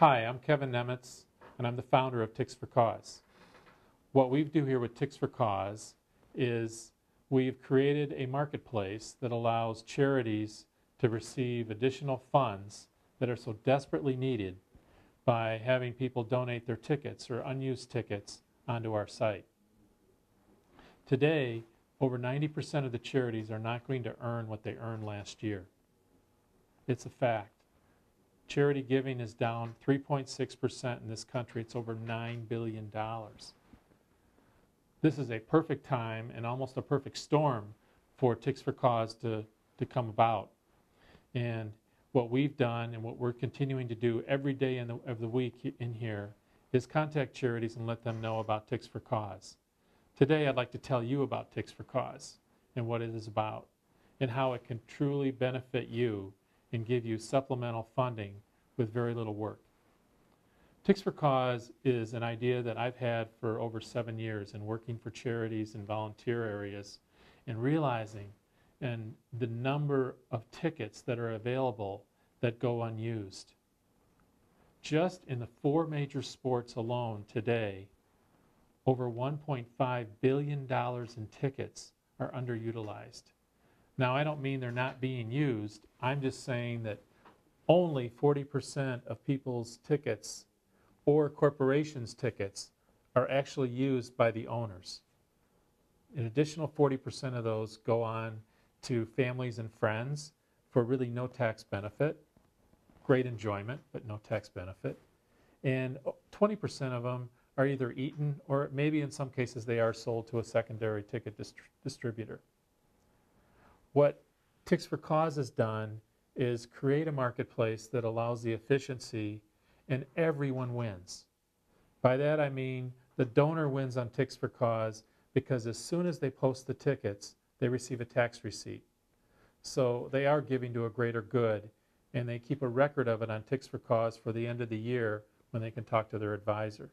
Hi, I'm Kevin Nemetz, and I'm the founder of Tix4Cause. What we do here with Tix4Cause is we've created a marketplace that allows charities to receive additional funds that are so desperately needed by having people donate their tickets or unused tickets onto our site. Today, over 90% of the charities are not going to earn what they earned last year. It's a fact. Charity giving is down 3.6% in this country. It's over $9 billion. This is a perfect time and almost a perfect storm for Tix4Cause to come about. And what we've done and what we're continuing to do every day of the week in here is contact charities and let them know about Tix4Cause. Today I'd like to tell you about Tix4Cause and what it is about and how it can truly benefit you and give you supplemental funding with very little work. Tix4Cause is an idea that I've had for over 7 years in working for charities and volunteer areas and realizing and the number of tickets that are available that go unused. Just in the 4 major sports alone today, over $1.5 billion in tickets are underutilized. Now, I don't mean they're not being used. I'm just saying that only 40% of people's tickets or corporations' tickets are actually used by the owners. An additional 40% of those go on to families and friends for really no tax benefit, great enjoyment, but no tax benefit. And 20% of them are either eaten or maybe in some cases they are sold to a secondary ticket distributor. What Tix4Cause has done is create a marketplace that allows the efficiency and everyone wins. By that I mean the donor wins on Tix4Cause because as soon as they post the tickets, they receive a tax receipt. So they are giving to a greater good, and they keep a record of it on Tix4Cause for the end of the year when they can talk to their advisor.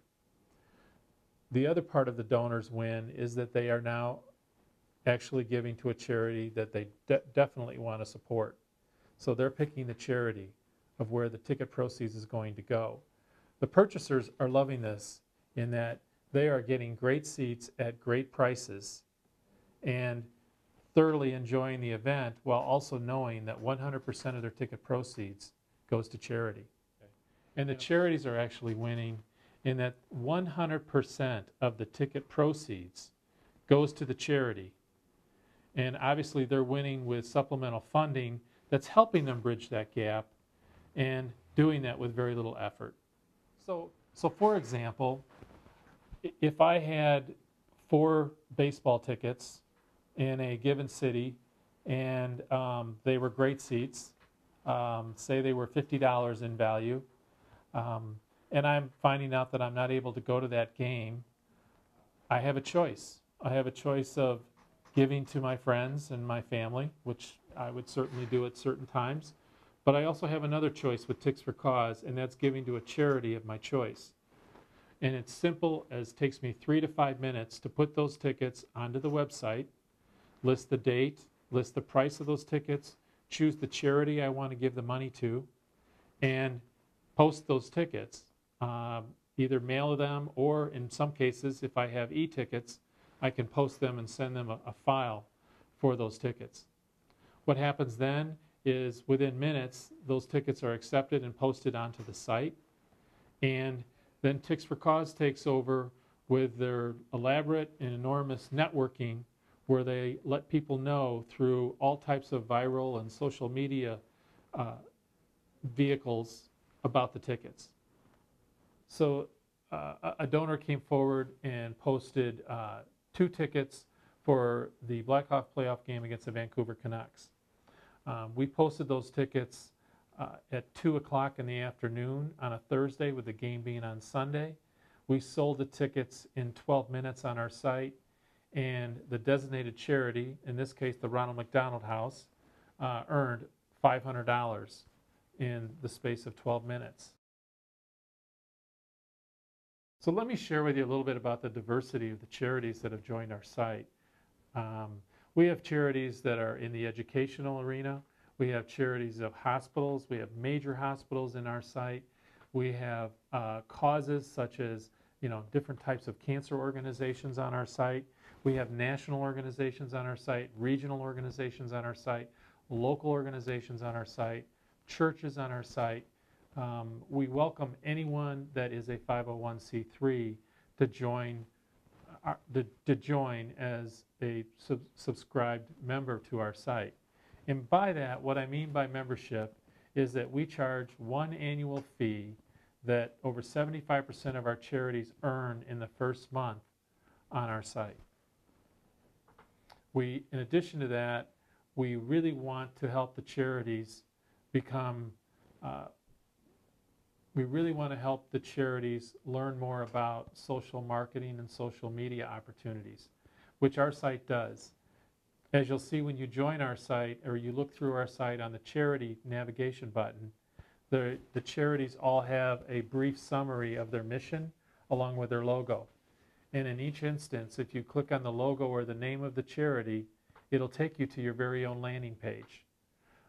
The other part of the donors win is that they are now actually giving to a charity that they definitely want to support. So they're picking the charity of where the ticket proceeds is going to go. The purchasers are loving this in that they are getting great seats at great prices and thoroughly enjoying the event while also knowing that 100% of their ticket proceeds goes to charity. Okay. And the charities are actually winning in that 100% of the ticket proceeds goes to the charity. And obviously they're winning with supplemental funding that's helping them bridge that gap and doing that with very little effort. So for example, if I had 4 baseball tickets in a given city and they were great seats, say they were $50 in value, and I'm finding out that I'm not able to go to that game, I have a choice. I have a choice of giving to my friends and my family, which I would certainly do at certain times. But I also have another choice with Tix4Cause, and that's giving to a charity of my choice. And it's simple as takes me 3 to 5 minutes to put those tickets onto the website, list the date, list the price of those tickets, choose the charity I want to give the money to, and post those tickets. Either mail them or in some cases, if I have e-tickets, I can post them and send them a file for those tickets. What happens then is within minutes, those tickets are accepted and posted onto the site. And then Tix4Cause takes over with their elaborate and enormous networking where they let people know through all types of viral and social media vehicles about the tickets. So a donor came forward and posted 2 tickets for the Blackhawk playoff game against the Vancouver Canucks. We posted those tickets at 2 o'clock in the afternoon on a Thursday with the game being on Sunday. We sold the tickets in 12 minutes on our site, and the designated charity, in this case the Ronald McDonald House, earned $500 in the space of 12 minutes. So let me share with you a little bit about the diversity of the charities that have joined our site. We have charities that are in the educational arena. We have charities of hospitals. We have major hospitals in our site. We have causes such as, different types of cancer organizations on our site. We have national organizations on our site, regional organizations on our site, local organizations on our site, churches on our site. We welcome anyone that is a 501c3 to join as a subscribed member to our site. And by that, what I mean by membership is that we charge one annual fee that over 75% of our charities earn in the first month on our site. In addition to that, we really want to help the charities learn more about social marketing and social media opportunities, which our site does. As you'll see when you join our site or you look through our site on the charity navigation button, the charities all have a brief summary of their mission along with their logo. And in each instance, if you click on the logo or the name of the charity, it'll take you to your very own landing page.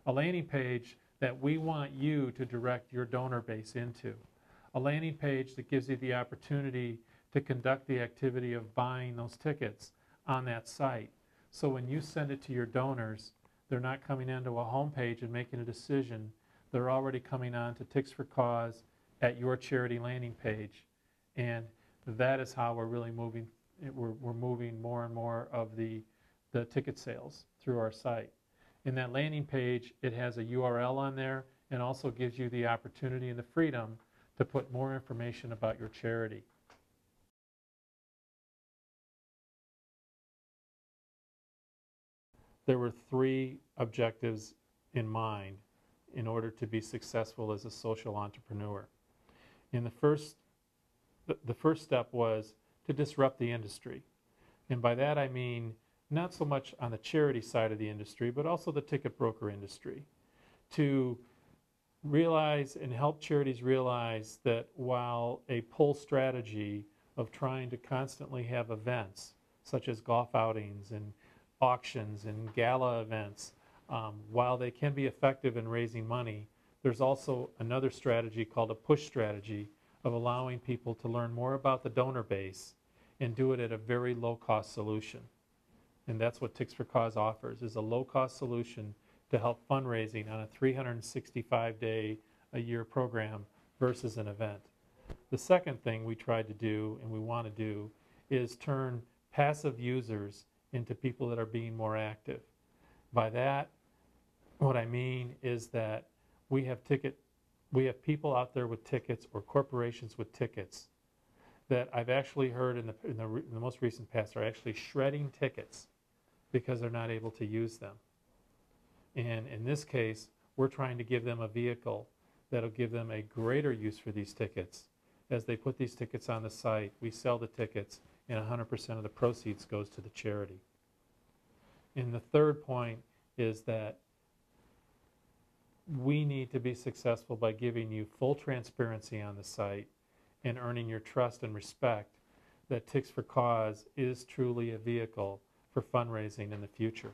A landing page that we want you to direct your donor base into. A landing page that gives you the opportunity to conduct the activity of buying those tickets on that site. So when you send it to your donors, they're not coming into a home page and making a decision. They're already coming on to Tix4Cause at your charity landing page. And that is how we're really moving. We're moving more and more of the ticket sales through our site. In that landing page, it has a URL on there and also gives you the opportunity and the freedom to put more information about your charity. There were 3 objectives in mind in order to be successful as a social entrepreneur. In the first step was to disrupt the industry. And by that I mean not so much on the charity side of the industry, but also the ticket broker industry. To realize and help charities realize that while a pull strategy of trying to constantly have events, such as golf outings and auctions and gala events, while they can be effective in raising money, there's also another strategy called a push strategy of allowing people to learn more about the donor base and do it at a very low-cost solution. And that's what Tix4Cause offers, is a low-cost solution to help fundraising on a 365-day-a-year program versus an event. The second thing we tried to do and we want to do is turn passive users into people that are being more active. By that, what I mean is that we have people out there with tickets or corporations with tickets that I've actually heard in the most recent past are actually shredding tickets because they're not able to use them. And in this case, we're trying to give them a vehicle that'll give them a greater use for these tickets. As they put these tickets on the site, we sell the tickets and 100% of the proceeds goes to the charity. And the third point is that we need to be successful by giving you full transparency on the site and earning your trust and respect that Tix4Cause is truly a vehicle for fundraising in the future.